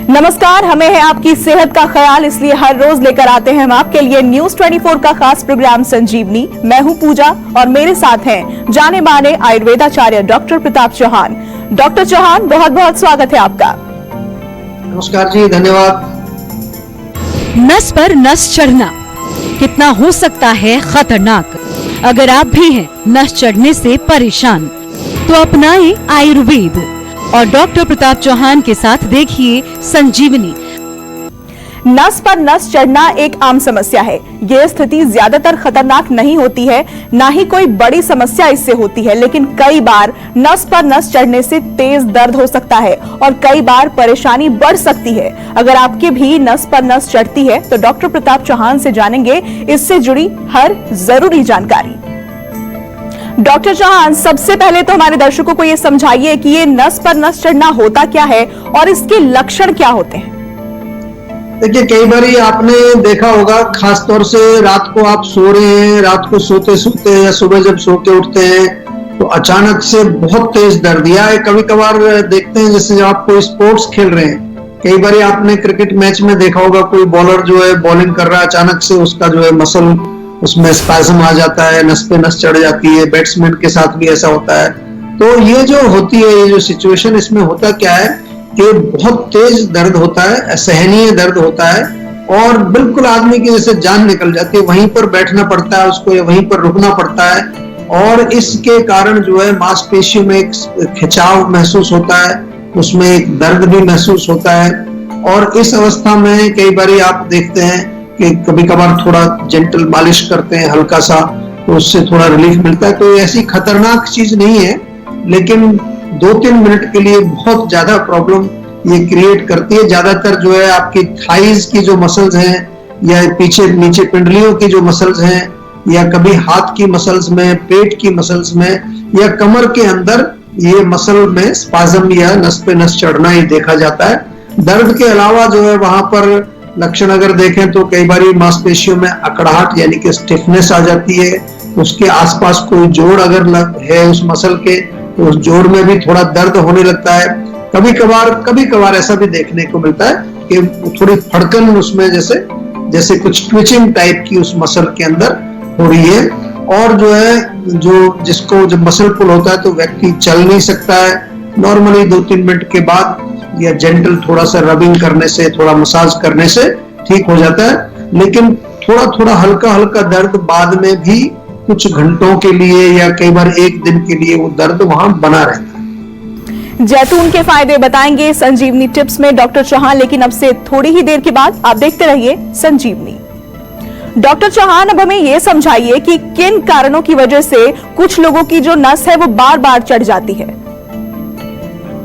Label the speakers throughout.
Speaker 1: नमस्कार, हमें है आपकी सेहत का ख्याल, इसलिए हर रोज लेकर आते हैं हम आपके लिए न्यूज 24 का खास प्रोग्राम संजीवनी। मैं हूं पूजा और मेरे साथ हैं जाने माने आयुर्वेदाचार्य डॉक्टर प्रताप चौहान। डॉक्टर चौहान, बहुत बहुत स्वागत है आपका।
Speaker 2: नमस्कार जी, धन्यवाद।
Speaker 3: नस पर नस चढ़ना कितना हो सकता है खतरनाक। अगर आप भी हैं नस चढ़ने से परेशान तो अपनाएं आयुर्वेद और डॉक्टर प्रताप चौहान के साथ देखिए संजीवनी।
Speaker 1: नस पर नस चढ़ना एक आम समस्या है। यह स्थिति ज्यादातर खतरनाक नहीं होती है, ना ही कोई बड़ी समस्या इससे होती है, लेकिन कई बार नस पर नस चढ़ने से तेज दर्द हो सकता है और कई बार परेशानी बढ़ सकती है। अगर आपके भी नस पर नस चढ़ती है तो डॉक्टर प्रताप चौहान से जानेंगे इससे जुड़ी हर जरूरी जानकारी। डॉक्टर चौहान, सबसे पहले तो हमारे दर्शकों को ये समझाइए कि ये नस पर नस चढ़ना होता क्या है और इसके लक्षण क्या होते हैं।
Speaker 2: देखिए, कई बार आपने देखा होगा, खास तौर से रात को आप सो रहे हैं, रात को सोते सोते या सुबह जब सो के उठते हैं तो अचानक से बहुत तेज दर्द, या कभी कभार देखते हैं जैसे जब आप कोई स्पोर्ट्स खेल रहे हैं, कई बार आपने क्रिकेट मैच में देखा होगा कोई बॉलर जो है बॉलिंग कर रहा है, अचानक से उसका जो है मसल उसमें स्पैज़म आ जाता है, नस पे नस चढ़ जाती है। बैट्समैन के साथ भी ऐसा होता है। तो ये जो होती है, ये जो सिचुएशन, इसमें होता क्या है कि बहुत तेज दर्द होता है, असहनीय दर्द होता है और बिल्कुल आदमी की जैसे जान निकल जाती है, वहीं पर बैठना पड़ता है उसको या वहीं पर रुकना पड़ता है और इसके कारण जो है मांसपेशियों में एक खिंचाव महसूस होता है, उसमें एक दर्द भी महसूस होता है। और इस अवस्था में कई बार आप देखते हैं कि कभी कभार थोड़ा जेंटल मालिश करते हैं हल्का सा, तो उससे थोड़ा रिलीफ मिलता है। तो ऐसी खतरनाक चीज नहीं है, लेकिन 2-3 मिनट के लिए बहुत ज्यादा प्रॉब्लम ये क्रिएट करती है। ज्यादातर जो है आपकी थाइज की जो मसल्स हैं या पीछे नीचे पिंडलियों की जो मसल्स हैं या कभी हाथ की मसल्स में, पेट की मसल्स में या कमर के अंदर ये मसल में स्पाज्म या नस पे नस चढ़ना ही देखा जाता है। दर्द के अलावा जो है वहां पर लक्षण अगर देखें तो कई बार मांसपेशियों में अकड़ाहट यानी कि स्टिफनेस आ जाती है। उसके आसपास कोई जोड़ अगर है उस मसल के तो उस जोड़ में भी थोड़ा दर्द होने लगता है। कभी कभार ऐसा भी देखने को मिलता है कि थोड़ी फड़कन उसमें जैसे कुछ ट्विचिंग टाइप की उस मसल के अंदर हो रही है। और जो है जिसको जब मसल पुल होता है तो व्यक्ति चल नहीं सकता है। नॉर्मली 2-3 मिनट के बाद या जेंटल थोड़ा सा रबिंग करने से, थोड़ा मसाज करने से ठीक हो जाता है, लेकिन थोड़ा हल्का दर्द बाद में भी कुछ घंटों के लिए या कई बार एक दिन के लिए वो दर्द वहां बना रहता है।
Speaker 1: जैतून के फायदे बताएंगे संजीवनी टिप्स में डॉक्टर चौहान, लेकिन अब से थोड़ी ही देर के बाद आप देखते रहिए संजीवनी। डॉक्टर चौहान, अब हमें ये समझाइए कि किन कारणों की वजह से कुछ लोगों की जो नस है वो बार बार चढ़ जाती है।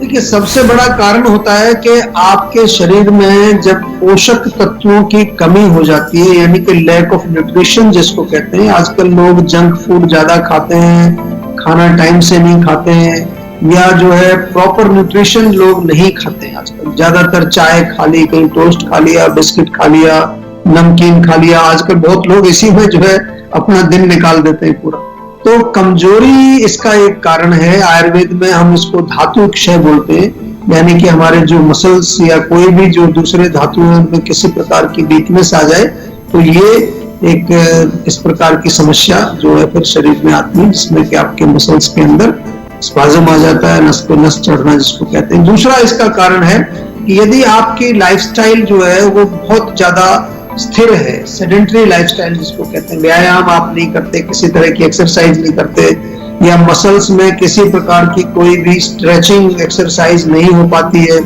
Speaker 2: देखिए, सबसे बड़ा कारण होता है कि आपके शरीर में जब पोषक तत्वों की कमी हो जाती है, यानी कि लैक ऑफ न्यूट्रिशन जिसको कहते हैं। आजकल लोग जंक फूड ज्यादा खाते हैं, खाना टाइम से नहीं खाते हैं, या जो है प्रॉपर न्यूट्रिशन लोग नहीं खाते हैं। आजकल ज्यादातर चाय खा ली, कहीं टोस्ट खा लिया, बिस्किट खा लिया, नमकीन खा लिया। आजकल बहुत लोग इसी में जो है अपना दिन निकाल देते हैं पूरा। तो कमजोरी इसका एक कारण है। आयुर्वेद में हम इसको धातु क्षय बोलते हैं, यानी कि हमारे जो मसल्स या कोई भी जो दूसरे धातुओं में किसी प्रकार की वीकनेस आ जाए तो ये एक इस प्रकार की समस्या जो है फिर शरीर में आती है, जिसमें कि आपके मसल्स के अंदर स्पाज्म आ जाता है, नस पे नस चढ़ना जिसको कहते हैं। दूसरा इसका कारण है कि यदि आपकी लाइफस्टाइल जो है वो बहुत ज्यादा स्थिर है, सेडेंटरी लाइफस्टाइल जिसको कहते हैं, व्यायाम आप नहीं करते, किसी तरह की एक्सरसाइज नहीं करते, या मसल्स में किसी प्रकार की कोई भी स्ट्रेचिंग एक्सरसाइज नहीं हो पाती है,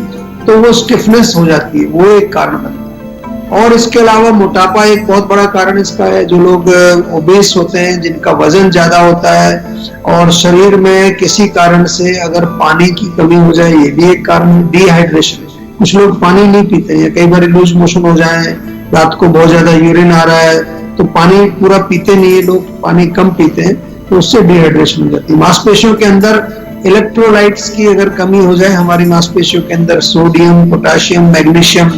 Speaker 2: तो वो स्टिफनेस हो जाती है, वो एक कारण बनता है। और इसके अलावा मोटापा एक बहुत बड़ा कारण इसका है। जो लोग ओबेस होते हैं, जिनका वजन ज्यादा होता है और शरीर में किसी कारण से अगर पानी की कमी हो जाए, ये भी एक कारण। डिहाइड्रेशन, कुछ लोग पानी नहीं पीते हैं, कई बार लूज मोशन हो जाए, रात को बहुत ज्यादा यूरिन आ रहा है तो पानी पूरा पीते नहीं है लोग, पानी कम पीते हैं, तो उससे डिहाइड्रेशन हो जाती है। मांसपेशियों के अंदर इलेक्ट्रोलाइट्स की अगर कमी हो जाए, हमारी मांसपेशियों के अंदर सोडियम, पोटेशियम, मैग्नीशियम,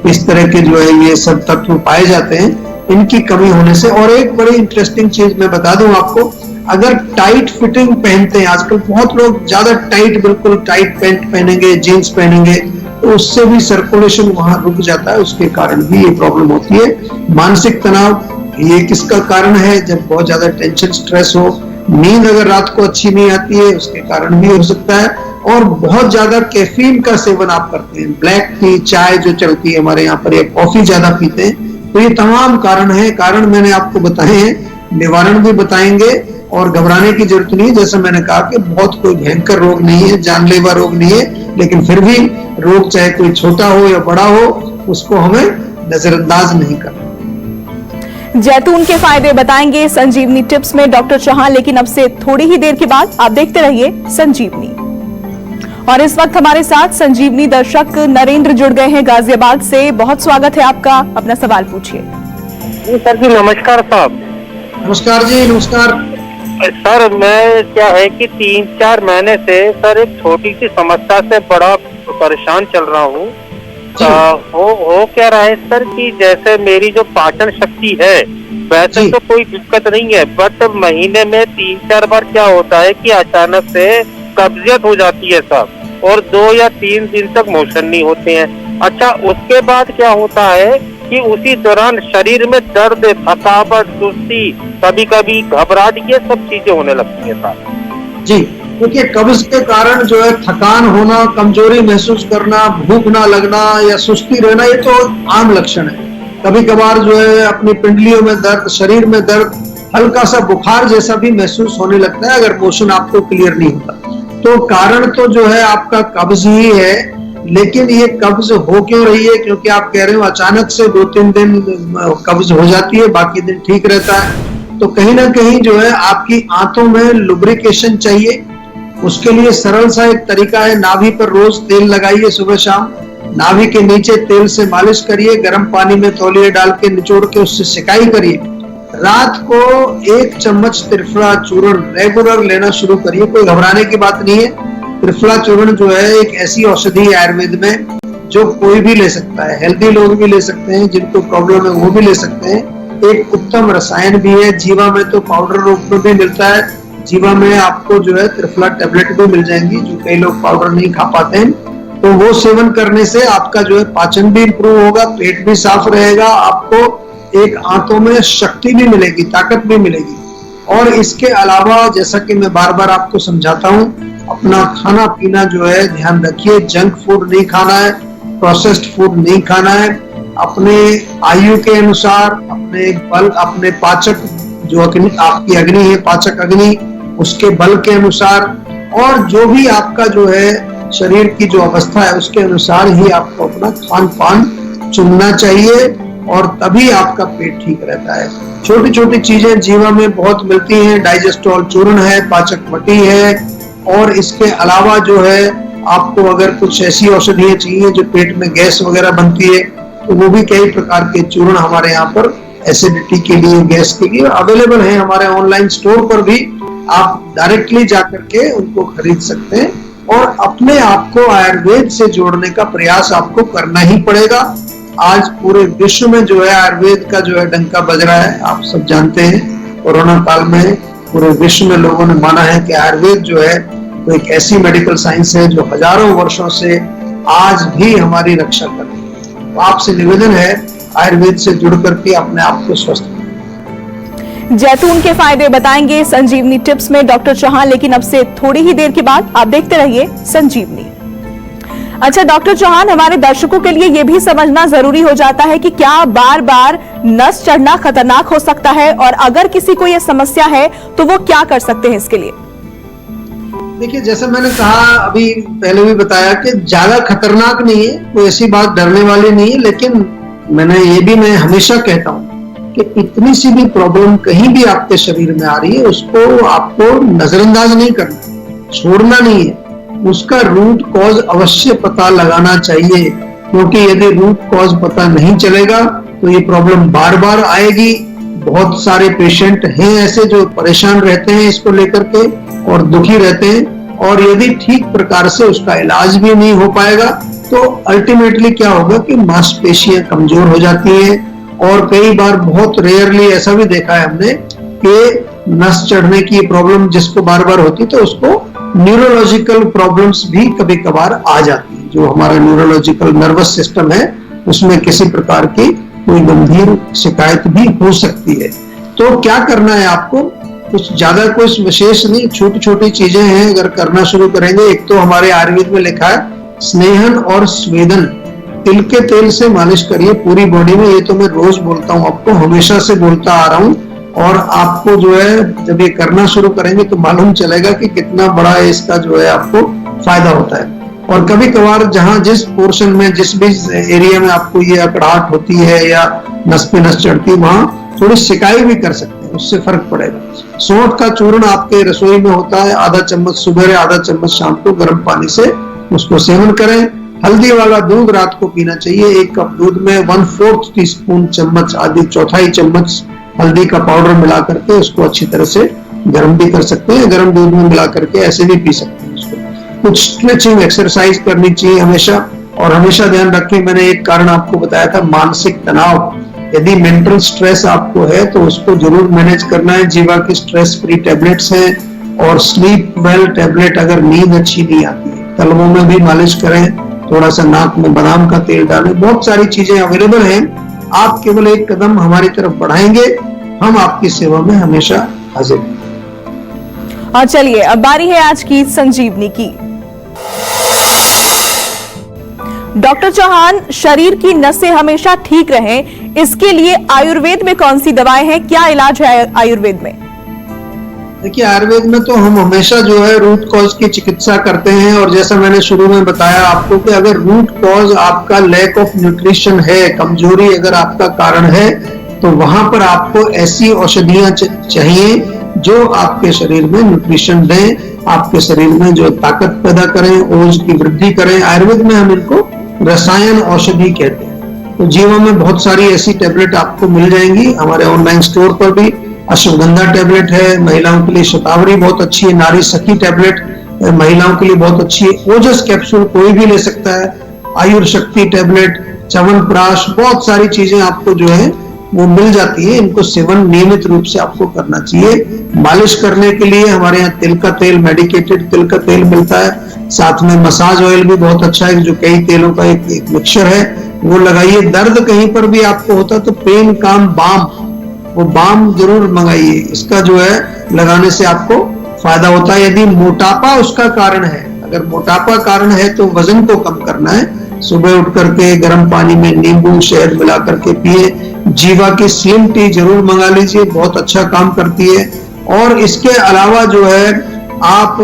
Speaker 2: इस तरह के जो है ये सब तत्व पाए जाते हैं, इनकी कमी होने से। और एक बड़ी इंटरेस्टिंग चीज मैं बता दूं आपको, अगर टाइट फिटिंग पहनते हैं, आजकल बहुत लोग ज्यादा टाइट, बिल्कुल टाइट पैंट पहनेंगे, जीन्स पहनेंगे, तो उससे भी सर्कुलेशन वहां रुक जाता है, उसके कारण भी ये प्रॉब्लम होती है। मानसिक तनाव ये किसका कारण है? जब बहुत ज्यादा टेंशन, स्ट्रेस हो, नींद अगर रात को अच्छी नहीं आती है उसके कारण भी हो सकता है, और बहुत ज्यादा कैफीन का सेवन आप करते हैं, ब्लैक टी, चाय जो चलती है हमारे यहाँ पर, या कॉफी ज्यादा पीते हैं, तो ये तमाम कारण है। कारण मैंने आपको बताए हैं, निवारण भी बताएंगे, और घबराने की जरूरत नहीं है। जैसा मैंने कहा कि बहुत कोई भयंकर रोग नहीं है, जानलेवा रोग नहीं है, लेकिन फिर भी रोग चाहे कोई छोटा हो या बड़ा हो, उसको हमें नजरअंदाज नहीं करना।
Speaker 1: जैतून के फायदे बताएंगे संजीवनी टिप्स में डॉक्टर चौहान, लेकिन अब से थोड़ी ही देर के बाद आप देखते रहिए संजीवनी। और इस वक्त हमारे साथ संजीवनी दर्शक नरेंद्र जुड़ गए हैं गाजियाबाद से। बहुत स्वागत है आपका, अपना सवाल पूछिए।
Speaker 4: जी सर जी, नमस्कार साहब।
Speaker 2: नमस्कार जी, नमस्कार।
Speaker 4: सर मैं क्या है कि 3-4 महीने से सर एक छोटी सी समस्या से बड़ा परेशान चल रहा हूँ। हो क्या रहा है सर कि जैसे मेरी जो पाचन शक्ति है वैसे तो कोई दिक्कत नहीं है, बट महीने में 3-4 बार क्या होता है कि अचानक से कब्जियत हो जाती है सर, और 2 या 3 दिन तक मोशन नहीं होते हैं। अच्छा, उसके बाद क्या होता है कि उसी दौरान शरीर में दर्द, थकावट, सुस्ती, कभी कभी घबराहट, ये सब चीजें होने लगती है सर।
Speaker 2: जी देखिए, कब्ज के कारण जो है थकान होना, कमजोरी महसूस करना, भूख ना लगना या सुस्ती रहना, ये तो आम लक्षण है। कभी कभार जो है अपनी पिंडलियों में दर्द, शरीर में दर्द, हल्का सा बुखार जैसा भी महसूस होने लगता है अगर मोशन आपको क्लियर नहीं होता। तो कारण तो जो है आपका कब्ज ही है, लेकिन ये कब्ज हो क्यों रही है? क्योंकि आप कह रहे हो अचानक से 2-3 दिन कब्ज हो जाती है, बाकी दिन ठीक रहता है। तो कहीं ना कहीं जो है आपकी आंतों में लुब्रिकेशन चाहिए। उसके लिए सरल सा एक तरीका है, नाभि पर रोज तेल लगाइए सुबह शाम, नाभि के नीचे तेल से मालिश करिए, गर्म पानी में तौलिया डाल के निचोड़ के उससे सिकाई करिए। रात को 1 चम्मच त्रिफला चूर्ण रेगुलर लेना शुरू करिए। कोई घबराने की बात नहीं है। त्रिफला चूर्ण जो है एक ऐसी औषधि है आयुर्वेद में जो कोई भी ले सकता है, हेल्दी लोग भी ले सकते हैं, जिनको प्रॉब्लम है वो भी ले सकते हैं। एक उत्तम रसायन भी है। जीवा में तो पाउडर रूप में भी मिलता है, जीवा में आपको जो है त्रिफला टेबलेट भी मिल जाएंगी, जो कई लोग पाउडर नहीं खा पाते हैं। तो वो सेवन करने से आपका जो है पाचन भी इंप्रूव होगा, पेट भी साफ रहेगा, आपको एक आंतों में शक्ति भी मिलेगी, ताकत भी मिलेगी। और इसके अलावा जैसा कि मैं बार बार आपको समझाता हूँ, अपना खाना पीना जो है ध्यान रखिए। जंक फूड नहीं खाना है, प्रोसेस्ड फूड नहीं खाना है। अपने आयु के अनुसार, अपने बल, अपने पाचक जो अग्नि, आपकी अग्नि है, पाचक अग्नि, उसके बल के अनुसार, और जो भी आपका जो है शरीर की जो अवस्था है उसके अनुसार ही आपको अपना खान पान चुनना चाहिए, और तभी आपका पेट ठीक रहता है। छोटी छोटी चीजें जीवा में बहुत मिलती हैं, डाइजेस्टोल चूर्ण है, पाचक वटी है, और इसके अलावा जो है आपको अगर कुछ ऐसी औषधियां चाहिए जो पेट में गैस वगैरह बनती है, तो वो भी कई प्रकार के चूर्ण हमारे यहाँ पर एसिडिटी के लिए, गैस के लिए अवेलेबल है। हमारे ऑनलाइन स्टोर पर भी आप डायरेक्टली जाकर के उनको खरीद सकते हैं, और अपने आप को आयुर्वेद से जोड़ने का प्रयास आपको करना ही पड़ेगा। आज पूरे विश्व में जो है आयुर्वेद का जो है डंका बज रहा है, आप सब जानते हैं। कोरोना काल में पूरे विश्व में लोगों ने माना है कि आयुर्वेद जो है वो एक ऐसी मेडिकल साइंस है जो हजारों वर्षों से आज भी हमारी रक्षा कर रही है। तो आपसे निवेदन है आयुर्वेद से जुड़ करके अपने आप को स्वस्थ करें।
Speaker 1: जैतून के फायदे बताएंगे संजीवनी टिप्स में डॉक्टर चौहान, लेकिन अब से थोड़ी ही देर के बाद आप देखते रहिए संजीवनी। अच्छा डॉक्टर चौहान, हमारे दर्शकों के लिए यह भी समझना जरूरी हो जाता है कि क्या बार बार नस चढ़ना खतरनाक हो सकता है, और अगर किसी को यह समस्या है तो वो क्या कर सकते हैं इसके लिए?
Speaker 2: देखिए, जैसे मैंने कहा अभी पहले भी बताया कि ज्यादा खतरनाक नहीं है, कोई ऐसी बात डरने वाली नहीं है, लेकिन मैं हमेशा कहता हूं कि इतनी सी भी प्रॉब्लम कहीं भी आपके शरीर में आ रही है, उसको आपको नजरअंदाज नहीं करना, छोड़ना नहीं है, उसका रूट कॉज अवश्य पता लगाना चाहिए। क्योंकि यदि रूट कॉज पता नहीं चलेगा तो ये प्रॉब्लम बार बार आएगी। बहुत सारे पेशेंट हैं ऐसे जो परेशान रहते हैं इसको लेकर के और दुखी रहते हैं, और यदि ठीक प्रकार से उसका इलाज भी नहीं हो पाएगा तो अल्टीमेटली क्या होगा कि मांसपेशियां कमजोर हो जाती हैं। और कई बार बहुत रेयरली ऐसा भी देखा है हमने कि नस चढ़ने की प्रॉब्लम जिसको बार बार होती तो उसको न्यूरोलॉजिकल प्रॉब्लम्स भी कभी कभार आ जाती है। जो हमारा न्यूरोलॉजिकल नर्वस सिस्टम है उसमें किसी प्रकार की कोई गंभीर शिकायत भी हो सकती है। तो क्या करना है आपको, कुछ ज्यादा कुछ विशेष नहीं, छोटी छोटी चीजें हैं, अगर करना शुरू करेंगे। एक तो हमारे आयुर्वेद में लिखा है स्नेहन और स्वेदन, तिल के तेल से मालिश करिए पूरी बॉडी में। ये तो मैं रोज बोलता हूँ आपको, हमेशा से बोलता आ रहा हूँ, और आपको जो है जब ये करना शुरू करेंगे तो मालूम चलेगा कि कितना बड़ा इसका जो है आपको फायदा होता है। और कभी कभार जहां जिस पोर्शन में जिस भी एरिया में आपको ये अकड़ाहट होती है या नस पे नस चढ़ती है वहां थोड़ी सिकाई भी कर सकते हैं, उससे फर्क पड़ेगा। सौंठ का चूर्ण आपके रसोई में होता है, आधा चम्मच सुबह आधा चम्मच शाम को गर्म पानी से उसको सेवन करें। हल्दी वाला दूध रात को पीना चाहिए। 1 कप दूध में 1/4 टीस्पून चम्मच आधी चौथाई चम्मच हल्दी का पाउडर मिला करके उसको अच्छी तरह से गर्म भी कर सकते हैं, गर्म दूध में मिला करके ऐसे भी पी सकते हैं उसको। कुछ स्ट्रेचिंग एक्सरसाइज करनी चाहिए हमेशा, और हमेशा ध्यान रखें, मैंने एक कारण आपको बताया था मानसिक तनाव। यदि मेंटल स्ट्रेस आपको है तो उसको जरूर मैनेज करना है। जीवा की स्ट्रेस फ्री टैबलेट्स हैं, और स्लीप वेल टैबलेट अगर नींद अच्छी नहीं आती है। तलवों में भी मालिश करें, थोड़ा सा नाक में बादाम का तेल डालें, बहुत सारी चीजें अवेलेबल हैं। आप केवल एक कदम हमारी तरफ बढ़ाएंगे, हम आपकी सेवा में हमेशा हाजिर हैं।
Speaker 1: और चलिए अब बारी है आज की संजीवनी की। डॉक्टर चौहान, शरीर की नसें हमेशा ठीक रहें, इसके लिए आयुर्वेद में कौन सी दवाएं हैं, क्या इलाज है आयुर्वेद में?
Speaker 2: देखिए, आयुर्वेद में तो हम हमेशा जो है रूट कॉज की चिकित्सा करते हैं, और जैसा मैंने शुरू में बताया आपको कि अगर रूट कॉज आपका लैक ऑफ न्यूट्रिशन है, कमजोरी अगर आपका कारण है, तो वहां पर आपको ऐसी औषधियां चाहिए जो आपके शरीर में न्यूट्रिशन दें, आपके शरीर में जो ताकत पैदा करें, ओज की वृद्धि करें। आयुर्वेद में हम इनको रसायन औषधि कहते हैं। तो जीवा में बहुत सारी ऐसी टैबलेट आपको मिल जाएंगी, हमारे ऑनलाइन स्टोर पर भी अश्वगंधा टैबलेट है, महिलाओं के लिए शतावरी बहुत अच्छी है, नारी सखी टैबलेट महिलाओं के लिए बहुत अच्छी है, ओजस कैप्सूल कोई भी ले सकता है, आयुर शक्ति टैबलेट, च्यवनप्राश, बहुत सारी चीजें आपको जो है वो मिल जाती है। इनको सेवन नियमित रूप से आपको करना चाहिए। मालिश करने के लिए हमारे यहाँ तिल का तेल, मेडिकेटेड तिल का तेल मिलता है, साथ में मसाज ऑयल भी बहुत अच्छा है जो कई तेलों का एक मिक्सचर है, वो लगाइए। दर्द कहीं पर भी आपको होता है तो पेन काम बाम, वो बाम जरूर मंगाइए, इसका जो है लगाने से आपको फायदा होता है। यदि मोटापा उसका कारण है, अगर मोटापा कारण है तो वजन को कम करना है, सुबह उठ करके गर्म पानी में नींबू शहद मिला करके पिए। जीवा की स्लिम टी जरूर मंगा लीजिए, बहुत अच्छा काम करती है। और इसके अलावा जो है आप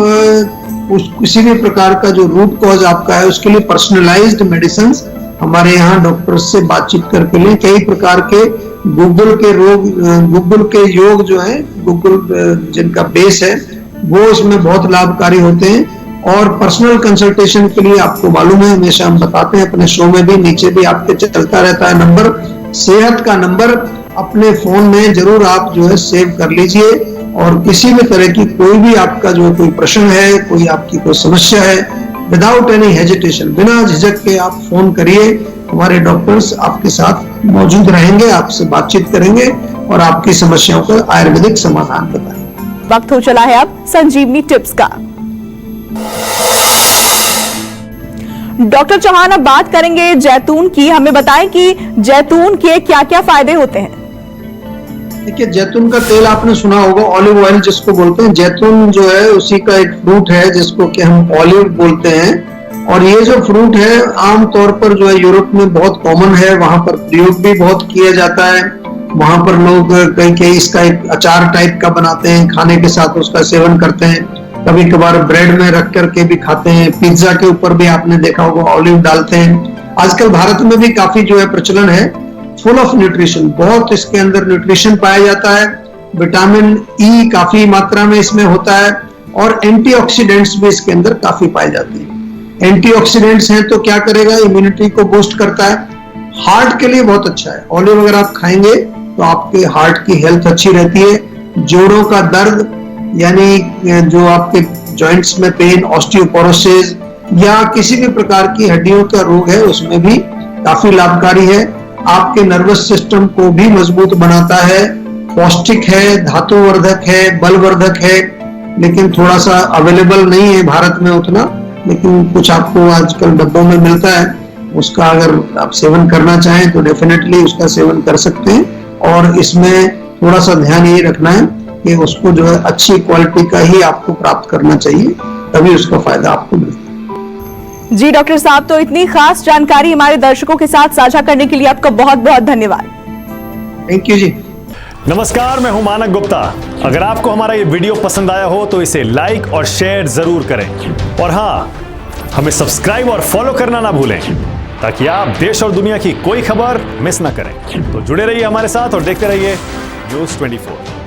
Speaker 2: किसी भी प्रकार का जो रूट कॉज आपका है उसके लिए पर्सनलाइज्ड मेडिसिन हमारे यहाँ डॉक्टर से बातचीत करके लें। कई प्रकार के गूगल के योग जो है, गूगल जिनका बेस है वो इसमें बहुत लाभकारी होते हैं। और पर्सनल कंसल्टेशन के लिए आपको मालूम है, हमेशा हम बताते हैं अपने शो में भी, नीचे भी आपके चलता रहता है नंबर, सेहत का नंबर अपने फोन में जरूर आप जो है सेव कर लीजिए। और किसी भी तरह की कोई भी आपका जो कोई प्रश्न है, कोई आपकी कोई समस्या है, विदाउट एनी हेजिटेशन, बिना झिझक के आप फोन करिए, हमारे डॉक्टर्स आपके साथ मौजूद रहेंगे, आपसे बातचीत करेंगे और आपकी समस्याओं का आयुर्वेदिक समाधान बताएंगे।
Speaker 1: वक्त हो चला है अब संजीवनी टिप्स का। डॉक्टर चौहान, अब बात करेंगे जैतून की। हमें बताएं कि जैतून के क्या क्या फायदे होते हैं।
Speaker 2: देखिए, जैतून का तेल आपने सुना होगा, ऑलिव ऑयल जिसको बोलते हैं। जैतून जो है उसी का एक फ्रूट है जिसको कि हम ऑलिव बोलते हैं। और ये जो फ्रूट है आमतौर पर जो है यूरोप में बहुत कॉमन है, वहां पर प्रयोग भी बहुत किया जाता है। वहां पर लोग कई इसका एक अचार टाइप का बनाते हैं, खाने के साथ उसका सेवन करते हैं, कभी कभार ब्रेड में रख करके भी खाते हैं, पिज्जा के ऊपर भी आपने देखा होगा ऑलिव डालते हैं। आजकल भारत में भी काफी जो है प्रचलन है। फुल ऑफ न्यूट्रिशन, बहुत इसके अंदर न्यूट्रिशन पाया जाता है, विटामिन ई काफी मात्रा में इसमें होता है, और एंटीऑक्सीडेंट्स भी इसके अंदर काफी पाए जाते हैं। एंटीऑक्सीडेंट्स हैं तो क्या करेगा, इम्यूनिटी को बूस्ट करता है, हार्ट के लिए बहुत अच्छा है। ऑलिव अगर आप खाएंगे तो आपके हार्ट की हेल्थ अच्छी रहती है। जोड़ों का दर्द यानी जो आपके जॉइंट्स में पेन, ऑस्टियोपोरोसिस या किसी भी प्रकार की हड्डियों का रोग है उसमें भी काफी लाभकारी है। आपके नर्वस सिस्टम को भी मजबूत बनाता है, पौष्टिक है, धातुवर्धक है, बलवर्धक है, लेकिन थोड़ा सा अवेलेबल नहीं है भारत में उतना, लेकिन कुछ आपको आजकल डब्बों में मिलता है, उसका अगर आप सेवन करना चाहें तो डेफिनेटली उसका सेवन कर सकते हैं। और इसमें थोड़ा सा ध्यान ये रखना है कि उसको जो है अच्छी क्वालिटी का ही आपको प्राप्त करना चाहिए, तभी उसका फायदा आपको मिलता है।
Speaker 1: जी डॉक्टर साहब, तो इतनी खास जानकारी हमारे दर्शकों के साथ साझा करने के लिए आपका बहुत बहुत धन्यवाद।
Speaker 2: थैंक यू जी।
Speaker 5: नमस्कार, मैं हूं मानक गुप्ता। अगर आपको हमारा ये वीडियो पसंद आया हो तो इसे लाइक और शेयर जरूर करें, और हाँ, हमें सब्सक्राइब और फॉलो करना ना भूलें ताकि आप देश और दुनिया की कोई खबर मिस ना करें। तो जुड़े रहिए हमारे साथ और देखते रहिए News 24।